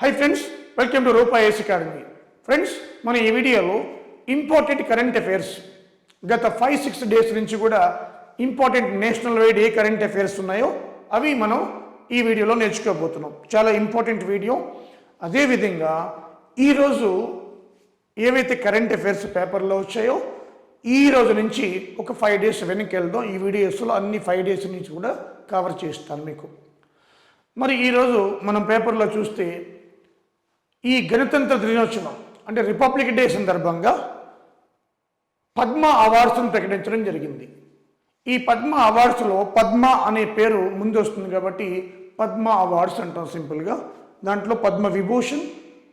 High friends, welcome to Rupa IAS academy. Friends, మన ఈ వీడియోలో ఇంపార్టెంట్ కరెంట్ అఫైర్స్ గత 5-6 డేస్ నుంచి కూడా ఇంపార్టెంట్ నేషనల్ వైడ్ ఏ కరెంట్ అఫైర్స్ ఉన్నాయో అవి మనం ఈ వీడియోలో నేర్చుకోబోతున్నాం. చాలా ఇంపార్టెంట్ వీడియో. అదేవిధంగా ఈరోజు ఏవైతే కరెంట్ అఫైర్స్ పేపర్లో వచ్చాయో ఈ రోజు నుంచి ఒక 5 డేస్ వెనక్కి వెళ్దాం. ఈ వీడియోస్లో అన్ని 5 డేస్ నుంచి కూడా కవర్ చేస్తాను మీకు. మరి ఈరోజు మనం పేపర్లో చూస్తే ఈ గణతంత్ర దినోత్సవం అంటే రిపబ్లిక్ డే సందర్భంగా పద్మ అవార్డ్స్ను ప్రకటించడం జరిగింది. ఈ పద్మ అవార్డ్స్లో పద్మ అనే పేరు ముందు వస్తుంది కాబట్టి పద్మ అవార్డ్స్ అంటాం సింపుల్గా. దాంట్లో పద్మ విభూషణ్,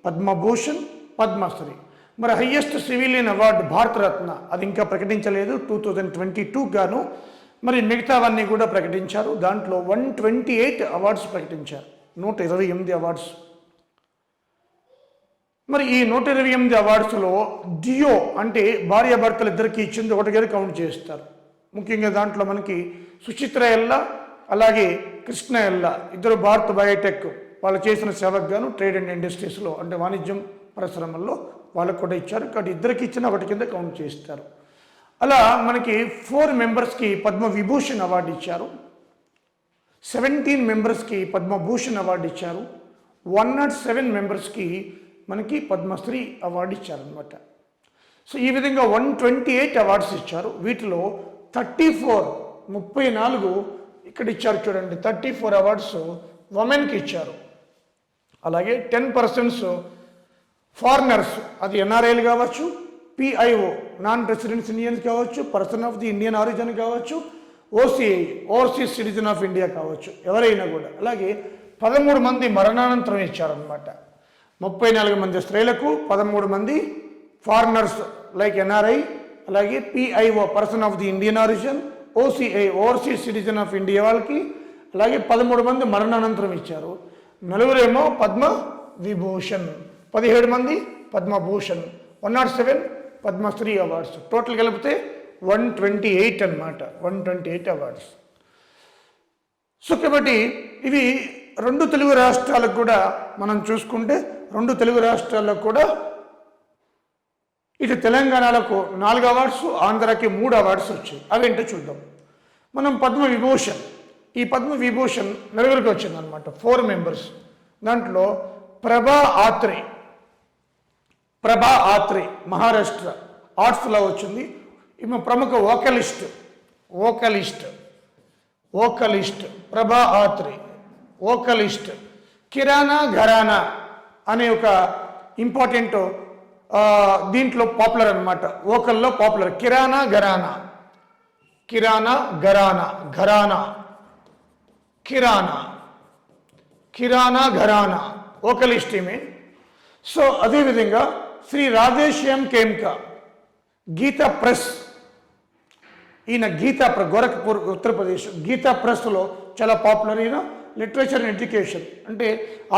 పద్మభూషణ్, పద్మశ్రీ. మరి హయ్యెస్ట్ సివిలియన్ అవార్డు భారతరత్న అది ఇంకా ప్రకటించలేదు 2022 గాను. మరి మిగతావన్నీ కూడా ప్రకటించారు. దాంట్లో 128 అవార్డ్స్ ప్రకటించారు, 128 అవార్డ్స్. మరి ఈ 128 అవార్డ్స్లో డియో అంటే భార్యాభర్తలు ఇద్దరికి ఇచ్చింది ఒకటిగా కౌంట్ చేస్తారు. ముఖ్యంగా దాంట్లో మనకి సుచిత్ర ఎల్లా అలాగే కృష్ణ ఎల్లా ఇద్దరు భారత్ బయోటెక్ వాళ్ళు చేసిన సేవకు గాను ట్రేడ్ అండ్ ఇండస్ట్రీస్లో అంటే వాణిజ్యం పరిశ్రమల్లో వాళ్ళకు కూడా ఇచ్చారు. కాబట్టి ఇద్దరికి ఇచ్చిన ఒకటి కింద కౌంట్ చేస్తారు. అలా మనకి 4 మెంబర్స్కి పద్మ విభూషణ్ అవార్డు ఇచ్చారు, 17 మెంబర్స్కి పద్మభూషణ్ అవార్డు ఇచ్చారు, 107 మెంబర్స్కి మనకి పద్మశ్రీ అవార్డు ఇచ్చారనమాట. సో ఈ విధంగా 128 అవార్డ్స్ ఇచ్చారు. వీటిలో 34 ఇక్కడ ఇచ్చారు చూడండి. 34 అవార్డ్స్ ఉమెన్కి ఇచ్చారు. అలాగే 10% ఫారినర్స్, అది ఎన్ఆర్ఐలు కావచ్చు, పిఐఓ నాన్ రెసిడెంట్స్ ఇండియన్స్ కావచ్చు, person of the Indian origin కావచ్చు, OCI overseas citizen of India కావచ్చు, ఎవరైనా కూడా. అలాగే 13 మంది మరణానంతరం ఇచ్చారనమాట. 34 మంది స్త్రీలకు, 13 మంది ఫారినర్స్ లైక్ ఎన్ఆర్ఐ, అలాగే PIO person of the Indian origin, OCI overseas citizen of India వాళ్ళకి, అలాగే 13 మంది మరణానంతరం ఇచ్చారు. 4 పద్మ విభూషణ్, 17 మంది పద్మభూషణ్, 107 పద్మశ్రీ అవార్డ్స్. టోటల్ కలిపితే 128 అనమాట, 128 అవార్డ్స్. సో కాబట్టి ఇవి 2 తెలుగు రాష్ట్రాలకు కూడా మనం చూసుకుంటే 2 తెలుగు రాష్ట్రాలకు కూడా ఇటు తెలంగాణలకు 4 అవార్డ్స్, ఆంధ్రాకి 3 అవార్డ్స్ వచ్చాయి. అవేంటో చూద్దాం. మనం పద్మ విభూషణ్, ఈ పద్మ విభూషణ్ 4 వచ్చిందనమాట, 4 మెంబర్స్. దాంట్లో ప్రభా ఆత్రే మహారాష్ట్ర ఆర్ట్స్లో వచ్చింది. ఈమె ప్రముఖ వోకలిస్ట్ ప్రభా ఆత్రే వోకలిస్ట్. కిరాణా ఘరానా అనే ఒక ఇంపార్టెంట్ దీంట్లో పాపులర్ అనమాట, వోకల్లో పాపులర్. కిరాణా ఘరానా వోకలిస్ట్ ఈమె. సో అదేవిధంగా శ్రీ రాధేశ్యామ్ కేమ్కా గీతా ప్రెస్, ఈయన గోరఖ్పూర్ ఉత్తరప్రదేశ్ గీతా ప్రెస్లో చాలా పాపులర్. ఈయన లిటరేచర్ అండ్ ఎడ్యుకేషన్ అంటే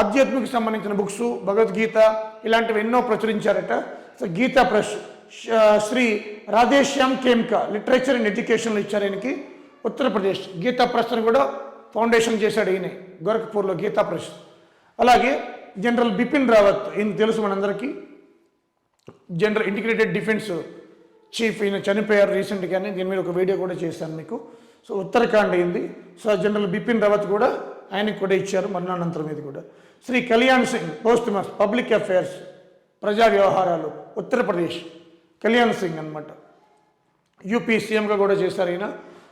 ఆధ్యాత్మిక సంబంధించిన బుక్స్, భగవద్గీత ఇలాంటివి ఎన్నో ప్రచురించారట. So Gita Press Shri Radheshyam Khemka literature and ఎడ్యుకేషన్లో ఇచ్చారు ఈయనకి. ఉత్తరప్రదేశ్ గీతా ప్రెస్ అని కూడా ఫౌండేషన్ చేశాడు ఈయన, గోరఖ్పూర్లో గీతా ప్రెస్. అలాగే జనరల్ బిపిన్ రావత్, ఈయన తెలుసు మనందరికీ, జనరల్ ఇంటిగ్రేటెడ్ డిఫెన్స్ చీఫ్. ఈయన చనిపోయారు రీసెంట్గానే, దీని మీద ఒక వీడియో కూడా చేశాను మీకు. సో ఉత్తరాఖండ్ అయింది. సో జనరల్ బిపిన్ రావత్ కూడా ఆయనకు కూడా ఇచ్చారు మరణానంతరం. ఇది కూడా Shri Kalyan Singh post master public affairs ప్రజా వ్యవహారాలు ఉత్తరప్రదేశ్, కళ్యాణ్ సింగ్ అనమాట. యూపీ సీఎంగా కూడా చేశారు ఈయన.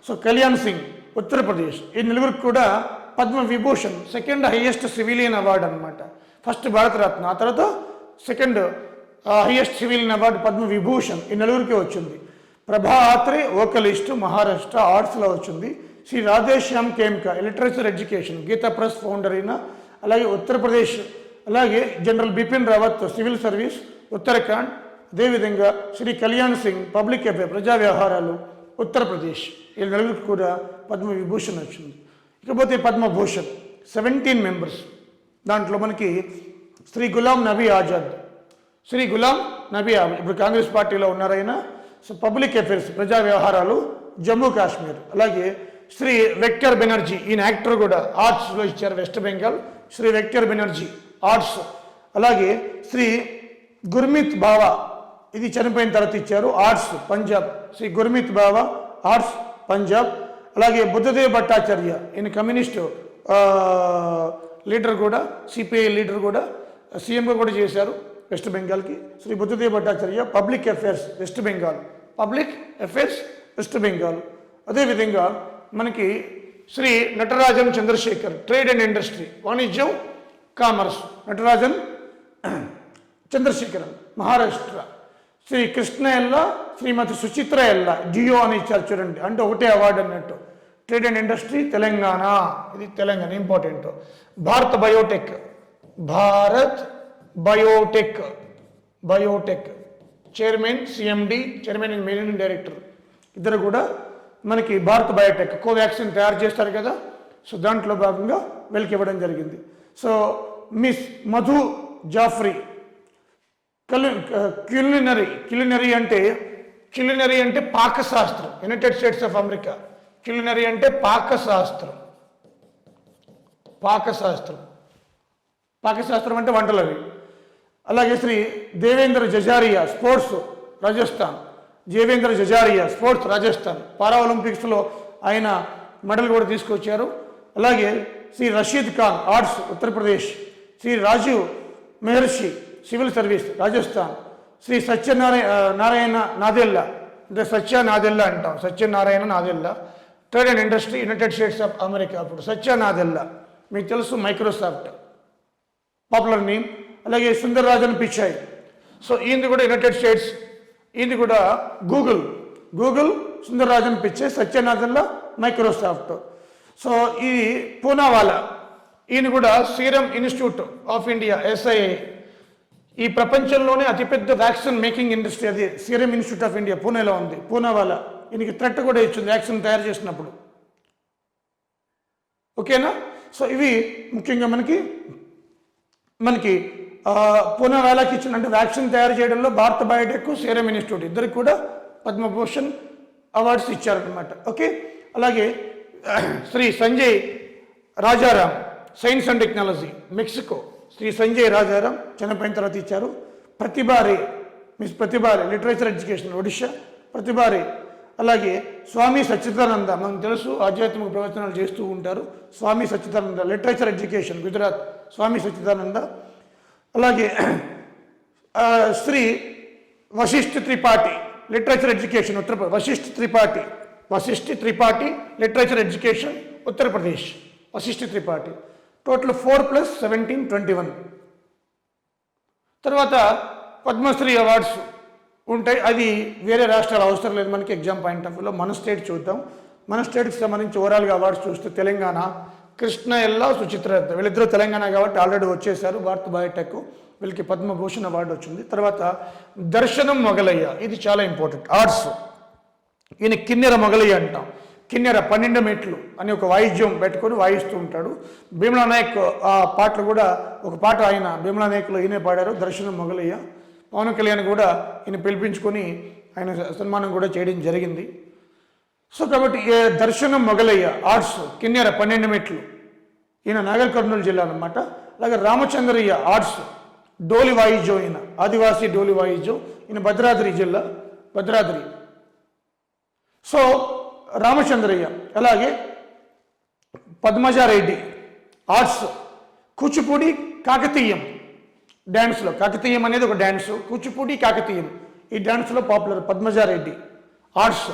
సో కళ్యాణ్ సింగ్ ఉత్తరప్రదేశ్. ఈ 4 కూడా Padma Vibhushan, second highest civilian award అనమాట. ఫస్ట్ భారతరత్న, ఆ తర్వాత second highest civilian award Padma Vibhushan ఈ 4 వచ్చింది. ప్రభా ఆత్రే వోకలిస్ట్ మహారాష్ట్ర ఆర్ట్స్లో వచ్చింది. Shri Radheshyam Khemka literature education Gita Press founder అయిన. అలాగే ఉత్తరప్రదేశ్, అలాగే general Bipin Rawat civil service Uttarakhand. అదేవిధంగా శ్రీ కళ్యాణ్ సింగ్ పబ్లిక్ అఫైర్ ప్రజా వ్యవహారాలు ఉత్తరప్రదేశ్. ఈ 4 కూడా పద్మ విభూషణ్ వచ్చింది. ఇకపోతే పద్మభూషణ్ 17 మెంబర్స్. దాంట్లో మనకి శ్రీ గులాం నబీ ఆజాద్ ఇప్పుడు కాంగ్రెస్ పార్టీలో ఉన్నారైనా. సో పబ్లిక్ అఫైర్స్ ప్రజా వ్యవహారాలు జమ్మూ కాశ్మీర్. అలాగే శ్రీ వెక్టర్ బెనర్జీ, ఈయన యాక్టర్ కూడా ఆర్ట్స్లో ఇచ్చారు west Bengal. Shri Victor Banerjee arts అలాగే శ్రీ గుర్మిత్ బావా, ఇది చనిపోయిన తర్వాత ఇచ్చారు, ఆర్ట్స్ పంజాబ్. శ్రీ గుర్మిత్ బావా, ఆర్ట్స్ పంజాబ్. అలాగే బుద్ధదేవ్ భట్టాచార్య, ఈయన కమ్యూనిస్టు లీడర్ కూడా, సిపిఐ లీడర్ కూడా, సీఎంగా కూడా చేశారు వెస్ట్ బెంగాల్కి. Shri Buddhadeb Bhattacharya, public affairs West Bengal, public affairs West Bengal. అదేవిధంగా మనకి Shri Natarajan Chandrasekhar, trade and industry, వాణిజ్యం కామర్స్, నటరాజన్ చంద్రశేఖరన్, మహారాష్ట్ర. శ్రీ కృష్ణ ఎల్లా, శ్రీమతి సుచిత్ర ఎల్లా, జియో అని ఇచ్చారు చూడండి, అంటే ఒకటే అవార్డు అన్నట్టు. ట్రేడ్ అండ్ ఇండస్ట్రీ తెలంగాణ, ఇది Telangana important. Bharat Biotech, Bharat Biotech, Biotech chairman CMD, chairman and managing director ఇద్దరు కూడా మనకి భారత్ బయోటెక్ కోవాక్సిన్ తయారు చేస్తారు కదా, సో దాంట్లో భాగంగా వీళ్ళకి ఇవ్వడం జరిగింది. So miss Madhu Jaffrey, culinary అంటే పాకశాస్త్రం, United States of America. Culinary అంటే పాకశాస్త్రం, పాకశాస్త్రం అంటే వంటలవి. అలాగే Shri Devendra Jhajharia, sports, Rajasthan. Devendra Jhajharia, sports, Rajasthan. Para ఒలింపిక్స్లో ఆయన మెడల్ కూడా తీసుకొచ్చారు. అలాగే Shri Rashid Khan, arts, Uttar Pradesh. Shri Rajiv Mehrishi, civil service, Rajasthan. Shri Narayana Nadella, అంటే సత్య నాదెల్లా అంటాం, Satyanarayana Nadella, trade and industry, United States of America. అప్పుడు సత్య నాదెల్లా మీకు తెలుసు, మైక్రోసాఫ్ట్ పాపులర్ నేమ్. అలాగే సుందర్ రాజన్ పిచాయ్, సో ఈయనది కూడా యునైటెడ్ స్టేట్స్, ఈయనది కూడా గూగుల్ సుందర్ రాజన్ పిచాయ్, సత్య నాదెల్లా మైక్రోసాఫ్ట్. సో ఇది పూనావాలా, ఈయన కూడా serum institute of India, SII. ఈ ప్రపంచంలోనే అతిపెద్ద వ్యాక్సిన్ మేకింగ్ ఇండస్ట్రీ అది సీరం ఇన్స్టిట్యూట్ ఆఫ్ ఇండియా, పూణేలో ఉంది. పూనావాలా ఈయనకి థ్రెట్ కూడా ఇచ్చింది వ్యాక్సిన్ తయారు చేసినప్పుడు. ఓకేనా? సో ఇవి ముఖ్యంగా మనకి పూనావాలాకి ఇచ్చిన, అంటే వ్యాక్సిన్ తయారు చేయడంలో భారత్ బయోటెక్, సీరం ఇన్స్టిట్యూట్ ఇద్దరికి కూడా పద్మభూషణ్ అవార్డ్స్ ఇచ్చారనమాట. ఓకే. అలాగే Shri Sanjay Rajaram, science and technology, Mexico. Shri Sanjay Rajaram చనిపోయిన తర్వాత ఇచ్చారు. Pratibha Ray, miss Pratibha Ray, literature education, Odisha, Pratibha Ray. అలాగే స్వామి సచ్చిదానంద, మనకు తెలుసు ఆధ్యాత్మిక ప్రవచనాలు చేస్తూ ఉంటారు. Swami Sachchidananda, literature education, Gujarat, Swami Sachchidananda. అలాగే Shri Vashishtha Tripathi, literature education, Uttar Pradesh. Vashishtha Tripathi literature education, Uttar Pradesh. Vashishtha Tripathi. Total 4 + 17, 21. తర్వాత పద్మశ్రీ అవార్డ్స్ ఉంటాయి, అది వేరే రాష్ట్రాలు అవసరం లేదు మనకి ఎగ్జామ్ పాయింట్ ఆఫ్ వ్యూలో. మన స్టేట్ చూద్దాం. మన స్టేట్కి సంబంధించి ఓవరాల్గా అవార్డ్స్ చూస్తే తెలంగాణ కృష్ణ ఎల్లా, సుచిత్ర, వీళ్ళిద్దరూ తెలంగాణ కాబట్టి ఆల్రెడీ వచ్చేసారు. భారత్ బయోటెక్ వీళ్ళకి పద్మభూషణ్ అవార్డు వచ్చింది. తర్వాత దర్శనం మొగలయ్య, ఇది చాలా ఇంపార్టెంట్, ఆర్ట్స్. ఈయన కిన్నెర మొగలయ్య అంటాం. కిన్నెర 12 మెట్లు అని ఒక వాయిద్యం పెట్టుకొని వాయిస్తూ ఉంటాడు. భీమలా నాయక్ ఆ పాటలు కూడా, ఒక పాట ఆయన భీమలా నాయక్లో ఈయనే పాడారు, దర్శనం మొగలయ్య. పవన్ కళ్యాణ్ కూడా ఈయన పిలిపించుకొని ఆయన సన్మానం కూడా చేయడం జరిగింది. సో కాబట్టి దర్శనం మొగలయ్య, ఆర్ట్స్, కిన్నెర 12 మెట్లు, ఈయన నాగర్ కర్నూలు జిల్లా అనమాట. అలాగే రామచంద్రయ్య, ఆర్ట్స్, డోలి వాయిద్యం, ఈయన ఆదివాసీ డోలి వాయిద్యం, ఈయన భద్రాద్రి జిల్లా, భద్రాద్రి. సో రామచంద్రయ్య. అలాగే పద్మజారెడ్డి, ఆర్ట్స్, కూచిపూడి, కాకతీయం, డ్యాన్స్లో కాకతీయం అనేది ఒక డ్యాన్సు, కూచిపూడి, కాకతీయం, ఈ డ్యాన్స్లో పాపులర్ పద్మజారెడ్డి, ఆర్ట్స్.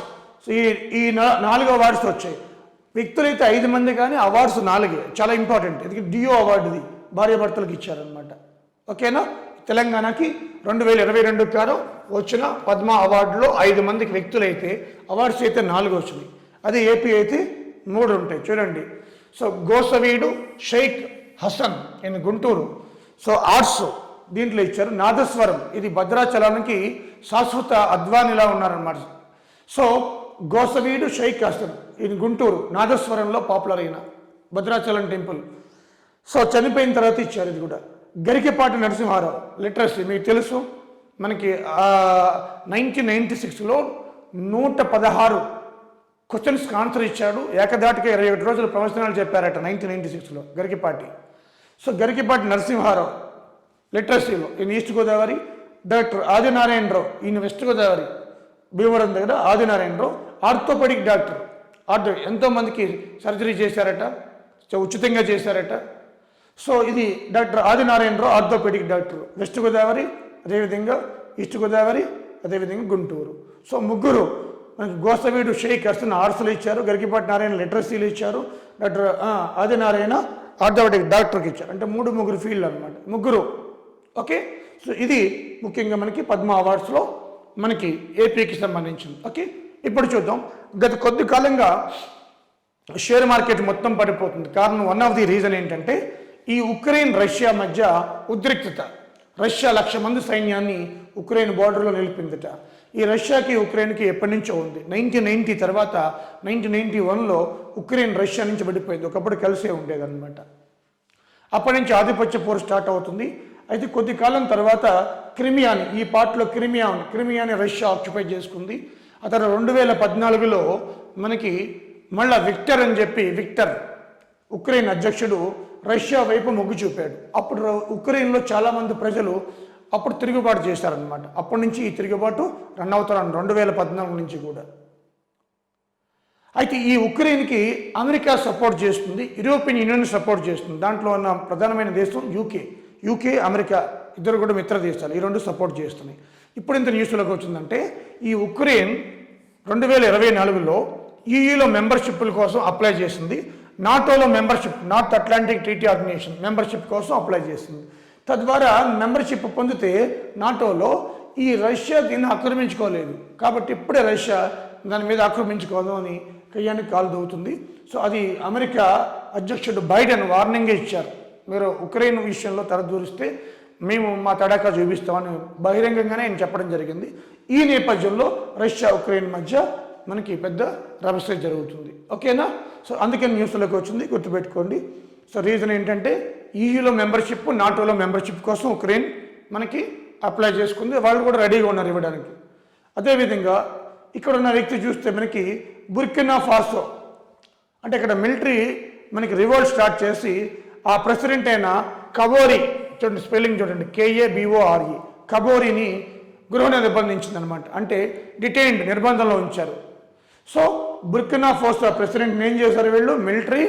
సో ఈ 4 అవార్డ్స్ వచ్చాయి. వ్యక్తులైతే 5 మంది, కానీ అవార్డ్స్ 4, చాలా ఇంపార్టెంట్. ఇది డియో అవార్డుది భార్యాభర్తలకు ఇచ్చారనమాట. ఓకేనా? తెలంగాణకి 2022 కారు వచ్చిన పద్మ అవార్డులో 5 మందికి వ్యక్తులైతే, అవార్డ్స్ అయితే 4 వచ్చినాయి. అదే ఏపీ అయితే 3 ఉంటాయి చూడండి. So Gosaveedu Shaik Hasan in Guntur, so arts దీంట్లో ఇచ్చారు. నాదస్వరం, ఇది భద్రాచలానికి శాశ్వత అద్వానిలా ఉన్నారన్నమాట. సో గోసవీడు షేక్ హసన్ ఇన్ గుంటూరు, నాదస్వరంలో పాపులర్ అయిన భద్రాచలం టెంపుల్. సో చనిపోయిన తర్వాత ఇచ్చారు. ఇది కూడా గరికపాటి నరసింహారావు, లిటరసీ మీకు తెలుసు, మనకి 1996లో 116 క్వశ్చన్స్కి ఆన్సర్ ఇచ్చాడు. ఏకదాటిగా 21 రోజులు ప్రవచనాలు చెప్పారట 1996లో గరికపాటి. సో గరికపాటి నరసింహారావు లిటరసీలో ఈయన ఈస్ట్ గోదావరి. డాక్టర్ ఆదినారాయణరావు ఈయన వెస్ట్ గోదావరి భీమవరం దగ్గర ఆదినారాయణరావు ఆర్థోపెడిక్ డాక్టర్. ఎంతోమందికి సర్జరీ చేశారట, ఉచితంగా చేశారట. సో ఇది doctor Adinarayana Rao orthopaedic doctor west Godavari, అదేవిధంగా ఈస్ట్ గోదావరి, అదేవిధంగా గుంటూరు. సో ముగ్గురు మనకి గోసవీడు షేక్ అర్సన్ ఆర్ట్స్లు ఇచ్చారు, గరికిపాటి నారాయణ లిటరసీలు ఇచ్చారు, డాక్టర్ ఆదినారాయణ ఆర్థోపెడిక్ డాక్టర్కి ఇచ్చారు. అంటే ముగ్గురు ఫీల్డ్ అనమాట, ముగ్గురు. ఓకే, సో ఇది ముఖ్యంగా మనకి పద్మ అవార్డ్స్లో మనకి ఏపీకి సంబంధించింది. ఓకే, ఇప్పుడు చూద్దాం. గత కొద్ది కాలంగా షేర్ మార్కెట్ మొత్తం పడిపోతుంది. కారణం వన్ ఆఫ్ ది రీజన్ ఏంటంటే ఈ ఉక్రెయిన్ రష్యా మధ్య ఉద్రిక్తత. రష్యా 1,00,000 మంది సైన్యాన్ని ఉక్రెయిన్ బార్డర్లో నిలిపిందట. ఈ రష్యాకి ఉక్రెయిన్కి ఎప్పటి నుంచో ఉంది. 1990 తర్వాత 1991లో ఉక్రెయిన్ రష్యా నుంచి విడిపోయింది. ఒకప్పుడు కలిసే ఉండేదన్నమాట. అప్పటి నుంచి ఆధిపత్య పోరు స్టార్ట్ అవుతుంది. అయితే కొద్ది కాలం తర్వాత క్రిమియాని, ఈ పార్ట్లో క్రిమియాని రష్యా ఆక్యుపై చేసుకుంది. ఆ తర్వాత 2014లో మనకి మళ్ళా విక్టర్ ఉక్రెయిన్ అధ్యక్షుడు రష్యా వైపు మొగ్గు చూపాడు. అప్పుడు ఉక్రెయిన్లో చాలామంది ప్రజలు అప్పుడు తిరుగుబాటు చేశారనమాట. అప్పటి నుంచి ఈ తిరుగుబాటు రన్ అవుతారని 2014 నుంచి కూడా. అయితే ఈ ఉక్రెయిన్కి అమెరికా సపోర్ట్ చేస్తుంది, యూరోపియన్ యూనియన్ సపోర్ట్ చేస్తుంది. దాంట్లో ఉన్న ప్రధానమైన దేశం యూకే, అమెరికా ఇద్దరు కూడా మిత్ర దేశాలు, ఈ రెండు సపోర్ట్ చేస్తున్నాయి. ఇప్పుడు ఇంత న్యూస్లోకి వచ్చిందంటే ఈ ఉక్రెయిన్ 2024లో ఈయూలో మెంబర్షిప్ల కోసం అప్లై చేసింది. నాటోలో membership, North Atlantic Treaty Organization membership కోసం అప్లై చేసింది. తద్వారా మెంబర్షిప్ పొందితే నాటోలో ఈ రష్యా దీన్ని ఆక్రమించుకోలేదు. కాబట్టి ఇప్పుడే రష్యా దాని మీద ఆక్రమించుకోదు అని కయ్యానికి కాలు దవ్వుతుంది. సో అది అమెరికా అధ్యక్షుడు బైడెన్ వార్నింగ్ ఇచ్చారు, మీరు ఉక్రెయిన్ విషయంలో తలదూరిస్తే మేము మా తడాకా చూపిస్తామని బహిరంగంగానే ఆయన చెప్పడం జరిగింది. ఈ నేపథ్యంలో రష్యా ఉక్రెయిన్ మధ్య మనకి పెద్ద రభస జరుగుతుంది. ఓకేనా? సో అందుకని న్యూస్లోకి వచ్చింది, గుర్తుపెట్టుకోండి. సో రీజన్ ఏంటంటే ఈయూలో మెంబర్షిప్, నాటోలో మెంబర్షిప్ కోసం ఉక్రెయిన్ మనకి అప్లై చేసుకుంది. వాళ్ళు కూడా రెడీగా ఉన్నారు ఇవ్వడానికి. అదేవిధంగా ఇక్కడ ఉన్న వ్యక్తి చూస్తే మనకి బుర్కినా ఫాసో, అంటే ఇక్కడ మిలిటరీ మనకి రివోల్ట్ స్టార్ట్ చేసి ఆ ప్రెసిడెంట్ అయిన కబోరి, చూడండి స్పెల్లింగ్ చూడండి, KABORE, కబోరిని గృహ నిర్బంధించిందనమాట. అంటే డిటైన్డ్, నిర్బంధంలో ఉంచారు. సో బుర్కినా ఫాసో ప్రెసిడెంట్ని ఏం చేశారు వీళ్ళు, మిలిటరీ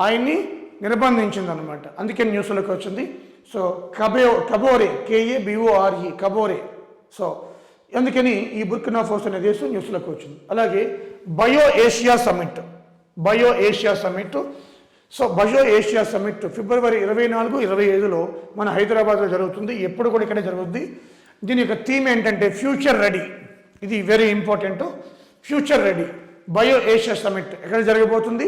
ఆయన్ని నిర్బంధించిందనమాట. అందుకే న్యూస్లోకి వచ్చింది. So Kabore, KABORE, Kabore. So అందుకని ఈ బుర్కినా ఫాసో అనే దేశం న్యూస్లోకి వచ్చింది. అలాగే bio Asia summit. So bio Asia summit February 24, 25లో మన హైదరాబాద్లో జరుగుతుంది. ఎప్పుడు కూడా ఇక్కడే జరుగుతుంది. దీని యొక్క థీమ్ ఏంటంటే ఫ్యూచర్ రెడీ. ఇది very important. Future ready bio Asia summit ఎక్కడ జరగబోతుంది,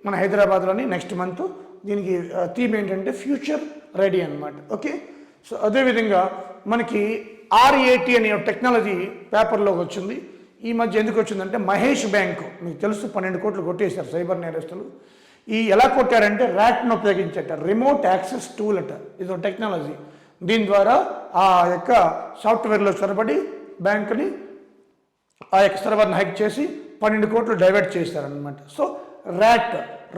మన హైదరాబాద్లోని నెక్స్ట్ మంత్. దీనికి థీమ్ ఏంటంటే ఫ్యూచర్ రెడీ అన్నమాట. ఓకే, సో అదేవిధంగా మనకి RAT అనే టెక్నాలజీ పేపర్లోకి వచ్చింది. ఈ మధ్య ఎందుకు వచ్చిందంటే మహేష్ బ్యాంకు మీకు తెలుసు, 12 కోట్లు కొట్టేశారు సైబర్ నేరస్తులు. ఈ ఎలా కొట్టారంటే ర్యాట్ను ఉపయోగించట, రిమోట్ యాక్సెస్ టూల్ అట, ఇదో టెక్నాలజీ. దీని ద్వారా ఆ యొక్క సాఫ్ట్వేర్లో చొరబడి బ్యాంకుని ఆ యొక్క సర్వర్ని హ్యాక్ చేసి 12 కోట్లు డైవర్ట్ చేశారనమాట. So rat,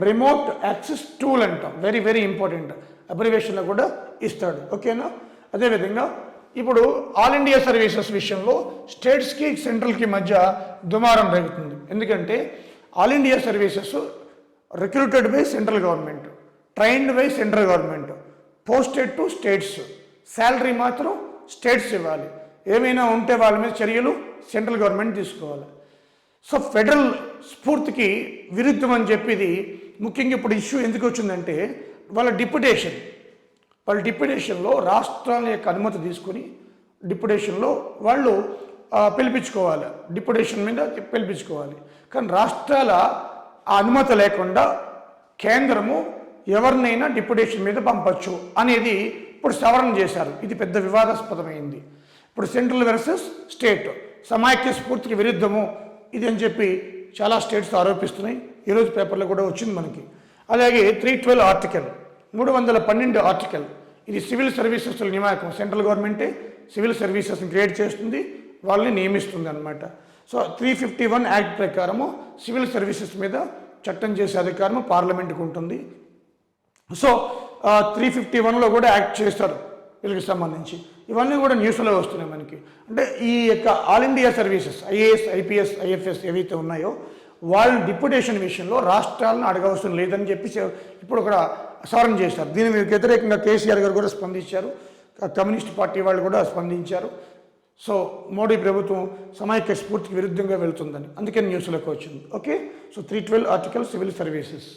remote access tool అంటాం, వెరీ వెరీ ఇంపార్టెంట్. అబ్రివేషన్లో కూడా ఇస్తాడు. ఓకేనా? అదేవిధంగా ఇప్పుడు ఆల్ ఇండియా సర్వీసెస్ విషయంలో స్టేట్స్కి సెంట్రల్కి మధ్య దుమారం రేగుతుంది. ఎందుకంటే all India services recruited by central government, trained by central government, posted to states, salary మాత్రం స్టేట్స్ ఇవ్వాలి. ఏమైనా ఉంటే వాళ్ళ మీద చర్యలు సెంట్రల్ గవర్నమెంట్ తీసుకోవాలి. సో ఫెడరల్ స్ఫూర్తికి విరుద్ధం అని చెప్పేది ముఖ్యంగా ఇప్పుడు ఇష్యూ ఎందుకు వచ్చిందంటే వాళ్ళ డిప్యుటేషన్లో రాష్ట్రాల యొక్క అనుమతి తీసుకొని డిప్యుటేషన్లో వాళ్ళు పిలిపించుకోవాలి, డిప్యుటేషన్ మీద పిలిపించుకోవాలి. కానీ రాష్ట్రాల ఆ అనుమతి లేకుండా కేంద్రము ఎవరినైనా డిప్యుటేషన్ మీద పంపచ్చు అనేది ఇప్పుడు సవరణ చేశారు. ఇది పెద్ద వివాదాస్పదమైంది. ఇప్పుడు సెంట్రల్ వర్సెస్ స్టేట్, సమాఖ్య స్ఫూర్తికి విరుద్ధము ఇది అని చెప్పి చాలా స్టేట్స్ ఆరోపిస్తున్నాయి. ఈరోజు పేపర్లో కూడా వచ్చింది మనకి. అలాగే 312 ఆర్టికల్, 312 ఆర్టికల్, ఇది సివిల్ సర్వీసెస్ నియామకం. సెంట్రల్ గవర్నమెంటే సివిల్ సర్వీసెస్ని క్రియేట్ చేస్తుంది, వాళ్ళని నియమిస్తుంది అనమాట. సో 351 యాక్ట్ ప్రకారము సివిల్ సర్వీసెస్ మీద చట్టం చేసే అధికారము పార్లమెంట్కి ఉంటుంది. సో 351లో కూడా యాక్ట్ చేస్తారు. వీళ్ళకి సంబంధించి ఇవన్నీ కూడా న్యూస్లో వస్తున్నాయి మనకి. అంటే ఈ యొక్క all India services IAS, IPS, IFS ఏవైతే ఉన్నాయో వాళ్ళని డిప్యుటేషన్ విషయంలో రాష్ట్రాలను అడగవసరం లేదని చెప్పి ఇప్పుడు కూడా సవరణ చేశారు. దీని వ్యతిరేకంగా కేసీఆర్ గారు కూడా స్పందించారు, కమ్యూనిస్ట్ పార్టీ వాళ్ళు కూడా స్పందించారు. సో మోడీ ప్రభుత్వం సమైక్య స్ఫూర్తికి విరుద్ధంగా వెళ్తుందని అందుకని న్యూస్లోకి వచ్చింది. Okay, so 312 article civil services.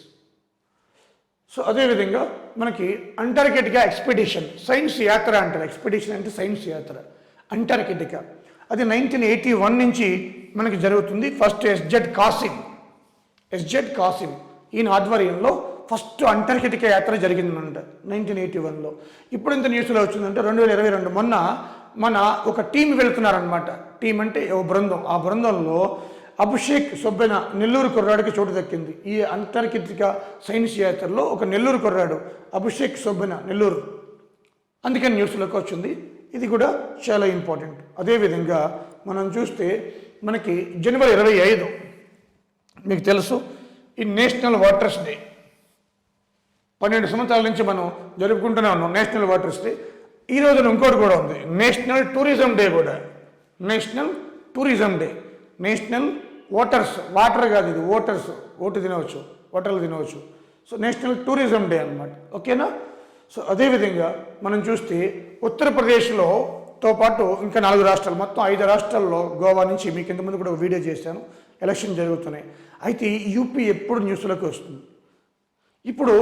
So అదేవిధంగా మనకి అంటార్కిటికా ఎక్స్పెడిషన్, సైన్స్ యాత్ర అంటారు. ఎక్స్పెడిషన్ అంటే సైన్స్ యాత్ర. అంటార్కిటికా అది 1981 నుంచి మనకి జరుగుతుంది. ఫస్ట్ ఎస్జెడ్ కాసిం ఈయన ఆధ్వర్యంలో ఫస్ట్ అంటార్కిటికా యాత్ర జరిగిందనమాట 1981లో. ఇప్పుడు ఇంత న్యూస్లో వచ్చిందంటే 2022 మొన్న మన ఒక టీం వెళ్తున్నారనమాట. టీం అంటే ఓ బృందం. ఆ బృందంలో అభిషేక్ సొబ్బెన నెల్లూరు కుర్రాడికి చోటు దక్కింది. ఈ అంటార్కిటికా సైన్స్ యాత్రలో ఒక నెల్లూరు కుర్రాడు అభిషేక్ సొబ్బెన నెల్లూరు, అందుకని న్యూస్లోకి వచ్చింది. ఇది కూడా చాలా ఇంపార్టెంట్. అదేవిధంగా మనం చూస్తే మనకి జనవరి 25 మీకు తెలుసు ఈ నేషనల్ వాటర్స్ డే. 12 సంవత్సరాల నుంచి మనం జరుపుకుంటూనే ఉన్నాం నేషనల్ వాటర్స్ డే. ఈ రోజున ఇంకోటి కూడా ఉంది, నేషనల్ టూరిజం డే కూడా. National tourism day, national waters, water కాదు ఇది ఓటర్స్, ఓటు తినవచ్చు, ఓటర్లు తినవచ్చు. సో నేషనల్ టూరిజం డే అన్నమాట. ఓకేనా. సో అదేవిధంగా మనం చూస్తే ఉత్తరప్రదేశ్లో తో పాటు ఇంకా 4 రాష్ట్రాలు, మొత్తం 5 రాష్ట్రాల్లో, గోవా నుంచి మీకు ఇంతకుముందు కూడా ఒక వీడియో చేశాను, ఎలక్షన్ జరుగుతున్నాయి. అయితే యూపీ ఎప్పుడు న్యూస్లోకి వస్తుంది. ఇప్పుడు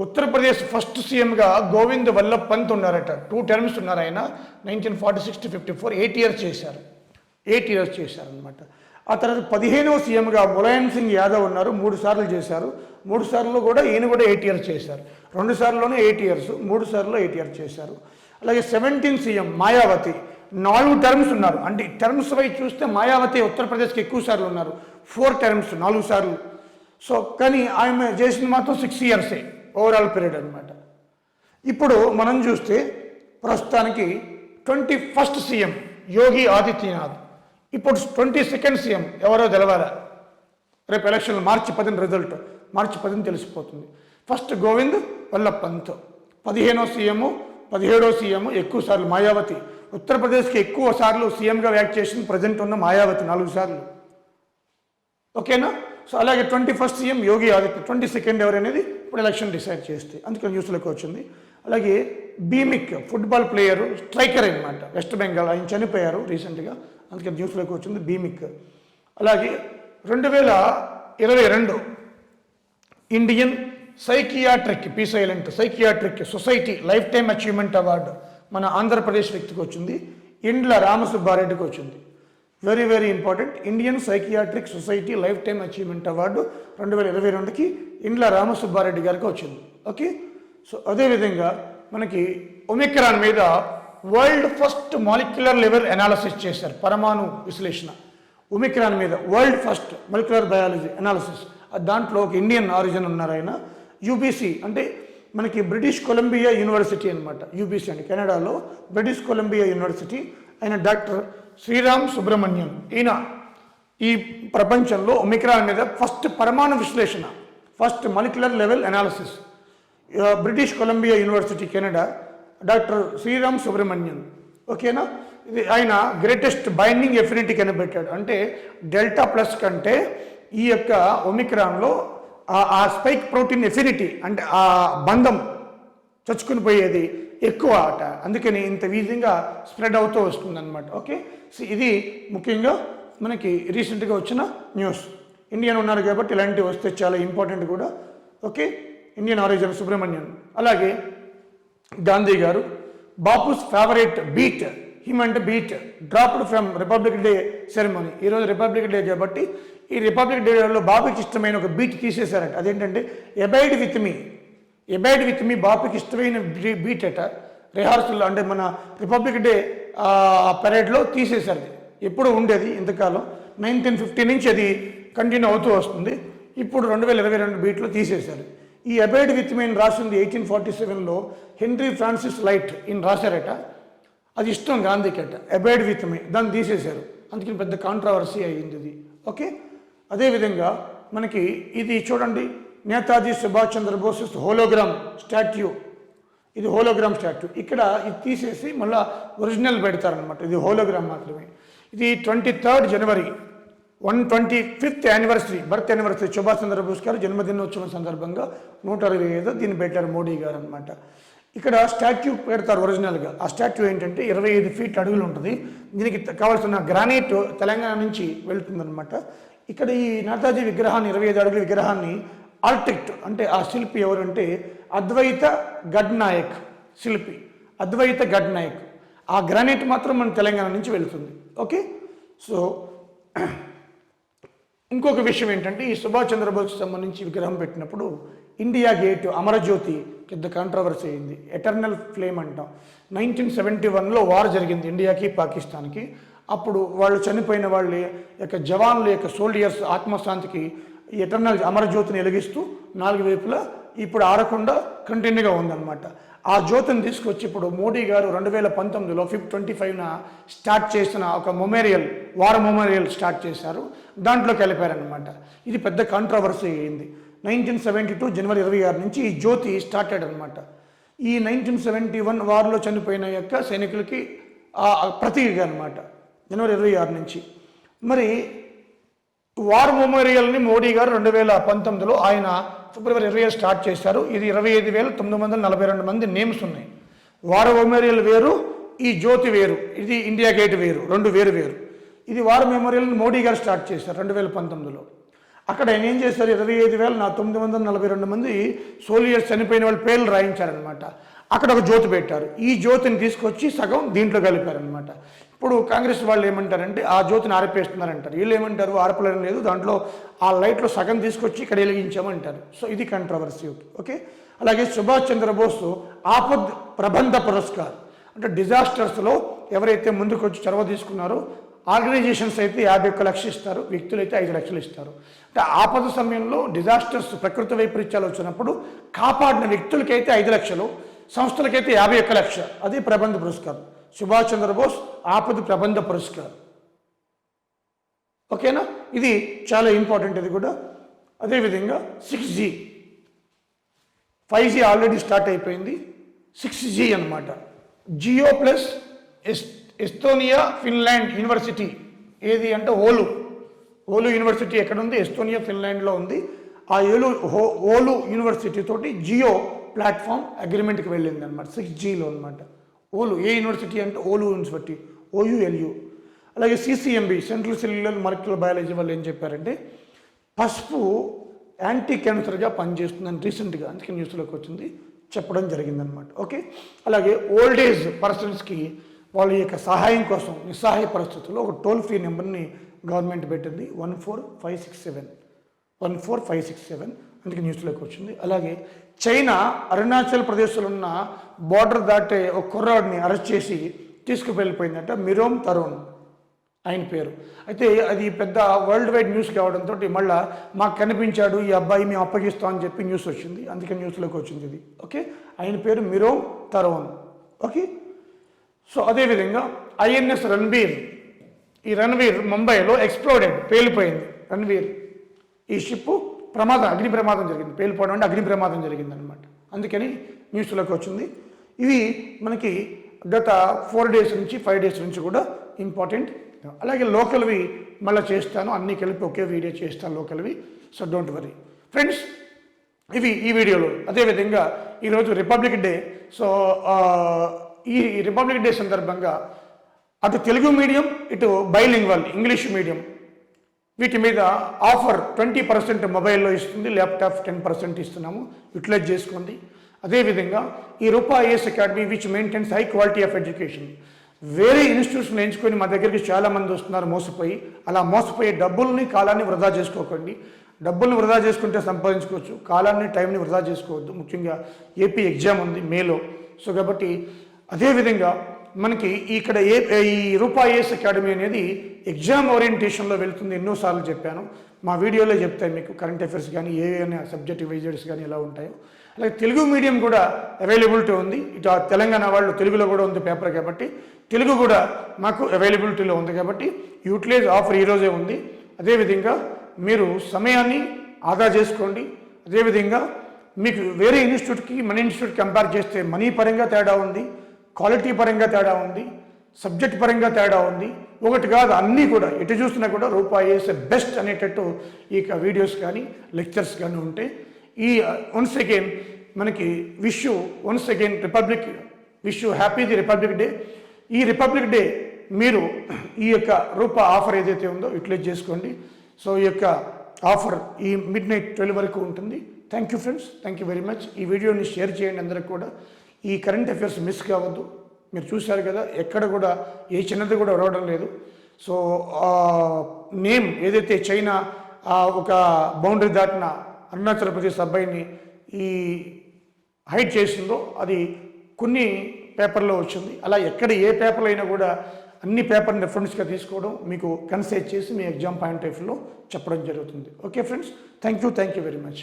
ఉత్తరప్రదేశ్ ఫస్ట్ సీఎంగా గోవింద్ వల్లభ్ పంత్ ఉన్నారట. 2 టర్మ్స్ ఉన్నారు ఆయన. 1946 to 54 8 ఇయర్స్ చేశారు. 8 ఇయర్స్ చేశారనమాట. ఆ తర్వాత 15వ సీఎంగా ములాయం సింగ్ యాదవ్ ఉన్నారు. 3 సార్లు చేశారు. 3 సార్లు కూడా ఈయన కూడా 8 ఇయర్స్ చేశారు. 2 సార్లులోనే 8 ఇయర్స్, 3 సార్లు 8 ఇయర్స్ చేశారు. అలాగే 17th సీఎం మాయావతి 4 టర్మ్స్ ఉన్నారు. అంటే టర్మ్స్ వైజ్ చూస్తే మాయావతి ఉత్తరప్రదేశ్కి ఎక్కువ సార్లు ఉన్నారు. 4 టర్మ్స్ 4 సార్లు. సో కానీ ఆమె చేసింది మాత్రం 6 ఇయర్సే ఓవరాల్ పీరియడ్ అనమాట. ఇప్పుడు మనం చూస్తే ప్రస్తుతానికి 21st సీఎం యోగి ఆదిత్యనాథ్. ఇప్పుడు 22nd సీఎం ఎవరో తెలవాలా. రేపు ఎలక్షన్లు మార్చి 10 రిజల్ట్, మార్చి 10 తెలిసిపోతుంది. ఫస్ట్ గోవింద్ వల్లభ్ పంత్, 15వ సీఎం, 17వ సీఎం ఎక్కువ సార్లు మాయావతి. ఉత్తరప్రదేశ్కి ఎక్కువ సార్లు సీఎంగా యాక్ట్ చేసిన ప్రజెంట్ ఉన్న మాయావతి 4 సార్లు. ఓకేనా. సో అలాగే 21st సీఎం యోగి ఆదిత్య, 22nd ఎవరనేది ఇప్పుడు ఎలక్షన్ డిసైడ్ చేస్తే, అందుకని న్యూస్లోకి వచ్చింది. అలాగే బీమిక్ ఫుట్బాల్ ప్లేయరు, స్ట్రైకర్ అనమాట, వెస్ట్ బెంగాల్, ఆయన చనిపోయారు రీసెంట్గా, అందుకని న్యూస్లోకి వచ్చింది బీమిక్. అలాగే 2022 Indian psychiatric psychiatric society lifetime achievement award మన ఆంధ్రప్రదేశ్ వ్యక్తికి వచ్చింది. ఇండ్ల రామసుబ్బారెడ్డికి వచ్చింది. Very very important. Indian psychiatric society lifetime achievement award 2022కి ఇండ్ల రామసుబ్బారెడ్డి గారికి వచ్చింది. ఓకే. సో అదేవిధంగా మనకి ఒమిక్రాన్ మీద world first molecular level analysis చేశారు, పరమాణు విశ్లేషణ. ఒమిక్రాన్ మీద world first molecular biology analysis. దాంట్లో ఒక ఇండియన్ ఆరిజిన్ ఉన్నారు ఆయన. యూబీసీ అంటే మనకి బ్రిటిష్ కొలంబియా యూనివర్సిటీ అనమాట. యూబీసీ అంటే కెనడాలో బ్రిటిష్ కొలంబియా యూనివర్సిటీ. ఆయన డాక్టర్ శ్రీరామ్ సుబ్రహ్మణ్యం. ఈయన ఈ ప్రపంచంలో ఒమిక్రాన్ మీద ఫస్ట్ పరమాణు విశ్లేషణ, first molecular level analysis, British Columbia university Canada, doctor Sriram Subrahmanyam. ఓకేనా. ఇది ఆయన గ్రేటెస్ట్ బైండింగ్ ఎఫినిటీ కనిపెట్టాడు. అంటే డెల్టా ప్లస్ కంటే ఈ యొక్క ఒమిక్రాన్లో ఆ స్పైక్ ప్రోటీన్ ఎఫినిటీ అంటే ఆ బంధం చచ్చుకుని పోయేది ఎక్కువ అట. అందుకని ఇంత ఈజీగా స్ప్రెడ్ అవుతూ వస్తుందన్నమాట. ఓకే. సో ఇది ముఖ్యంగా మనకి రీసెంట్గా వచ్చిన న్యూస్. ఇండియన్ ఉన్నారు కాబట్టి ఇలాంటివి వస్తే చాలా ఇంపార్టెంట్ కూడా. ఓకే. Indian origin Subrahmanyam. అలాగే గాంధీ గారు Bapu's favourite abide, hymn and abide dropped from Republic Day ceremony. ఈరోజు రిపబ్లిక్ డే కాబట్టి ఈ రిపబ్లిక్ డేలో బాపుకి ఇష్టమైన ఒక బీట్ తీసేశారట. అదేంటంటే అబైడ్ విత్ మీ బాపుకి ఇష్టమైన బీట్ అట. రిహార్సల్ అంటే మన రిపబ్లిక్ డే పరేడ్లో తీసేశారు. ఎప్పుడు ఉండేది ఇంతకాలం 1950 నుంచి అది కంటిన్యూ అవుతూ వస్తుంది. ఇప్పుడు 2022 బీట్లో తీసేశారు. ఈ అబైడ్ విత్ మీ రాసింది 1847లో హెన్రీ ఫ్రాన్సిస్ లైట్ ఈయన రాశారట. అది ఇష్టం గాంధీకి అట, అబైడ్ విత్ మీ. దాన్ని తీసేశారు. అందుకని పెద్ద కాంట్రవర్సీ అయ్యింది ఇది. ఓకే. అదేవిధంగా మనకి ఇది చూడండి, నేతాజీ సుభాష్ చంద్రబోస్ హోలోగ్రామ్ స్టాట్యూ. ఇది హోలోగ్రామ్ స్టాట్యూ. ఇక్కడ ఇది తీసేసి మళ్ళీ ఒరిజినల్ పెడతారనమాట. ఇది హోలోగ్రామ్ మాత్రమే. ఇది 23rd జనవరి 125th anniversary, birth anniversary Subhash Chandra Bose garu జన్మదినోత్సవం సందర్భంగా 165 దీన్ని పెట్టారు మోడీ గారు అనమాట. ఇక్కడ స్టాట్యూ పెడతారు ఒరిజినల్గా. ఆ స్టాట్యూ ఏంటంటే 25 ఫీట్ అడుగులు ఉంటుంది. దీనికి కావాల్సిన గ్రానైట్ తెలంగాణ నుంచి వెళ్తుందనమాట. ఇక్కడ ఈ నేతాజీ విగ్రహాన్ని 25 అడుగుల విగ్రహాన్ని ఆర్కిటెక్ట్ అంటే ఆ శిల్పి ఎవరంటే అద్వైత గడ్నాయక్ శిల్పి, అద్వైత గడ్నాయక్. ఆ గ్రానైట్ మాత్రం మన తెలంగాణ నుంచి వెళ్తుంది. ఓకే. సో ఇంకొక విషయం ఏంటంటే ఈ సుభాష్ చంద్రబోస్కి సంబంధించి విగ్రహం పెట్టినప్పుడు ఇండియా గేట్ అమరజ్యోతి పెద్ద కాంట్రవర్సీ అయింది. ఎటర్నల్ ఫ్లేమ్ అంటాం. 1971లో వార్ జరిగింది ఇండియాకి పాకిస్తాన్కి. అప్పుడు వాళ్ళు చనిపోయిన వాళ్ళ యొక్క జవాన్ల యొక్క సోల్డియర్స్ ఆత్మశాంతికి ఈ ఎటర్నల్ అమరజ్యోతిని వెలిగిస్తూ 4 వైపులా ఇప్పుడు ఆరకుండా కంటిన్యూగా ఉందన్నమాట. ఆ జ్యోతిని తీసుకొచ్చి ఇప్పుడు మోడీ గారు 2019లో Feb 25న స్టార్ట్ చేసిన ఒక మెమోరియల్, వార్ మెమోరియల్ స్టార్ట్ చేశారు. దాంట్లో కలిపారనమాట. ఇది పెద్ద కాంట్రవర్సీ అయింది. 1972 జనవరి 26 నుంచి ఈ జ్యోతి స్టార్టెడ్ అనమాట. ఈ 1971 వార్లో చనిపోయిన యొక్క సైనికులకి ప్రతీకగా అనమాట జనవరి 26 నుంచి. మరి వార్ మెమోరియల్ని మోడీ గారు 2019లో ఆయన ఫిబ్రవరి 20 స్టార్ట్ చేశారు. ఇది 25,942 మంది నేమ్స్ ఉన్నాయి. వార్ మెమోరియల్ వేరు, ఈ జ్యోతి వేరు, ఇది ఇండియా గేట్ వేరు, రెండు వేరు వేరు. ఇది వార్ మెమోరియల్ని మోడీ గారు స్టార్ట్ చేశారు 2019లో. అక్కడ ఆయన ఏం చేశారు, 25,942 మంది సోల్జర్స్ చనిపోయిన వాళ్ళ పేర్లు రాయించారనమాట. అక్కడ ఒక జ్యోతి పెట్టారు. ఈ జ్యోతిని తీసుకొచ్చి సగం దీంట్లో కలిపారనమాట. ఇప్పుడు కాంగ్రెస్ వాళ్ళు ఏమంటారంటే ఆ జ్యోతిని ఆరిపేస్తున్నారంటారు. వీళ్ళు ఏమంటారు ఆర్పలేం లేదు, దాంట్లో ఆ లైట్లో సగం తీసుకొచ్చి ఇక్కడ వెలిగించామంటారు. సో ఇది కాంట్రవర్సీ. ఓకే. అలాగే సుభాష్ చంద్రబోస్ ఆపద్ ప్రబంధ పురస్కార్ అంటే డిజాస్టర్స్లో ఎవరైతే ముందుకు వచ్చి చొరవ తీసుకున్నారో ఆర్గనైజేషన్స్ అయితే 51 లక్షలు ఇస్తారు, వ్యక్తులు అయితే 5 లక్షలు ఇస్తారు. అంటే ఆపద సమయంలో డిజాస్టర్స్ ప్రకృతి వైపరీత్యాలు వచ్చినప్పుడు కాపాడిన వ్యక్తులకైతే 5 లక్షలు, సంస్థలకైతే 51 లక్షలు. అది ప్రబంధ పురస్కారం. సుభాష్ చంద్రబోస్ ఆపద ప్రబంధ పురస్కారం. ఓకేనా. ఇది చాలా ఇంపార్టెంట్. ఇది కూడా అదేవిధంగా 6G 5G ఆల్రెడీ స్టార్ట్ అయిపోయింది. 6G అనమాట. Jio plus Estonia Finland university ఏది అంటే ఓలు యూనివర్సిటీ ఎక్కడ ఉంది, ఎస్తోనియా ఫిన్లాండ్లో ఉంది. ఆ ఓలు యూనివర్సిటీ తోటి జియో ప్లాట్ఫామ్ అగ్రిమెంట్కి వెళ్ళింది అనమాట 6Gలో అనమాట. ఓలు ఏ యూనివర్సిటీ అంటే ఓలు యూనివర్సిటీ, OULU. అలాగే CCMB central cellular molecular biology వాళ్ళు ఏం చెప్పారంటే పసుపు యాంటీ క్యాన్సర్గా పనిచేస్తుందని రీసెంట్గా అందుకే న్యూస్లోకి వచ్చింది చెప్పడం జరిగిందనమాట. ఓకే. అలాగే ఓల్డ్ ఏజ్ పర్సన్స్కి వాళ్ళ యొక్క సహాయం కోసం నిస్సహాయ పరిస్థితుల్లో ఒక టోల్ ఫ్రీ నెంబర్ని గవర్నమెంట్ పెట్టింది 14567 అందుకే న్యూస్లోకి వచ్చింది. అలాగే చైనా అరుణాచల్ ప్రదేశ్లో ఉన్న బార్డర్ దాటే ఒక కుర్రాడిని అరెస్ట్ చేసి తీసుకువెళ్ళిపోయిందంట. మిరోమ్ తరుణ్ ఆయన పేరు. అయితే అది పెద్ద వరల్డ్ వైడ్ న్యూస్ కావడంతో మళ్ళీ మాకు కనిపించాడు ఈ అబ్బాయి, మేము అప్పగిస్తాం అని చెప్పి న్యూస్ వచ్చింది. అందుకే న్యూస్లోకి వచ్చింది ఇది. ఓకే. ఆయన పేరు మిరోమ్ తరుణ్. ఓకే. సో అదేవిధంగా INS రణ్వీర్, ఈ రణ్వీర్ ముంబైలో ఎక్స్ప్లోడెడ్, పేలిపోయింది రణ్వీర్. ఈ షిప్ అగ్ని ప్రమాదం జరిగింది. పేలిపోవడం అంటే అగ్ని ప్రమాదం జరిగింది అనమాట. అందుకని న్యూస్లోకి వచ్చింది. ఇవి మనకి గత 4 డేస్ నుంచి 5 డేస్ నుంచి కూడా ఇంపార్టెంట్. అలాగే లోకల్వి మళ్ళీ చేస్తాను, అన్నీ కలిపి ఒకే వీడియో చేస్తాను లోకల్వి. So don't worry friends. ఇవి ఈ వీడియోలో. అదేవిధంగా ఈరోజు రిపబ్లిక్ డే. సో ఈ రిపబ్లిక్ డే సందర్భంగా అటు తెలుగు మీడియం ఇటు బైలింగ్వల్ ఇంగ్లీష్ మీడియం వీటి మీద ఆఫర్ 20% మొబైల్లో ఇస్తుంది, ల్యాప్టాప్ 10% ఇస్తున్నాము, యూటిలైజ్ చేసుకోండి. అదేవిధంగా ఈ రూపా IAS academy which maintains high quality of education. వేరే ఇన్స్టిట్యూషన్ ఎంచుకొని మా దగ్గరికి చాలామంది వస్తున్నారు మోసపోయి. అలా మోసపోయే డబ్బుల్ని కాలాన్ని వృధా చేసుకోకండి. డబ్బుల్ని వృధా చేసుకుంటే సంపాదించుకోవచ్చు, కాలాన్ని టైంని వృధా చేసుకోవద్దు. ముఖ్యంగా AP ఎగ్జామ్ ఉంది మేలో. సో కాబట్టి అదేవిధంగా మనకి ఇక్కడ ఈ రూపా IAS అకాడమీ అనేది ఎగ్జామ్ ఓరియంటేషన్లో వెళ్తుంది. ఎన్నోసార్లు చెప్పాను, మా వీడియోలో చెప్తాయి మీకు కరెంట్ అఫైర్స్ కానీ ఏవైనా సబ్జెక్ట్ వైజర్స్ కానీ ఎలా ఉంటాయో. అలాగే తెలుగు మీడియం కూడా అవైలబిలిటీ ఉంది. ఇటు తెలంగాణ వాళ్ళు తెలుగులో కూడా ఉంది పేపర్ కాబట్టి తెలుగు కూడా మాకు అవైలబిలిటీలో ఉంది కాబట్టి యూటిలైజ్ ఆఫర్ ఈరోజే ఉంది. అదేవిధంగా మీరు సమయాన్ని ఆదా చేసుకోండి. అదేవిధంగా మీకు వేరే ఇన్స్టిట్యూట్కి మన ఇన్స్టిట్యూట్ కంపేర్ చేస్తే మనీ పరంగా తేడా ఉంది, క్వాలిటీ పరంగా తేడా ఉంది, సబ్జెక్ట్ పరంగా తేడా ఉంది. ఒకటి కాదు, అన్నీ కూడా ఎటు చూసినా కూడా రూపాయి వేసే బెస్ట్ అనేటట్టు ఈ వీడియోస్ కానీ లెక్చర్స్ కానీ ఉంటాయి. ఈ వన్స్ అగైన్ మనకి once again wish you happy the republic day. ఈ రిపబ్లిక్ డే మీరు ఈ యొక్క ఆఫర్ ఏదైతే ఉందో యూటిలైజ్ చేసుకోండి. సో ఈ యొక్క ఆఫర్ ఈ midnight 12 వరకు ఉంటుంది. Thank you friends, thank you very much. ఈ వీడియోని షేర్ చేయండి అందరికి కూడా. ఈ కరెంట్ అఫైర్స్ మిస్ కావద్దు. మీరు చూశారు కదా, ఎక్కడ కూడా ఏ చిన్నది కూడా రావడం లేదు. సో నేమ్ ఏదైతే చైనా ఒక బౌండరీ దాటిన అరుణాచల్ ప్రదేశ్ అబ్బాయిని ఈ హైడ్ చేసిందో అది కొన్ని పేపర్లో వచ్చింది. అలా ఎక్కడ ఏ పేపర్లో అయినా కూడా అన్ని పేపర్ని రెఫరెన్స్గా తీసుకోవడం, మీకు కన్సైజ్ చేసి మీ ఎగ్జామ్ పాయింట్ ఆఫ్ వ్యూలో చెప్పడం జరుగుతుంది. Okay friends, thank you very much.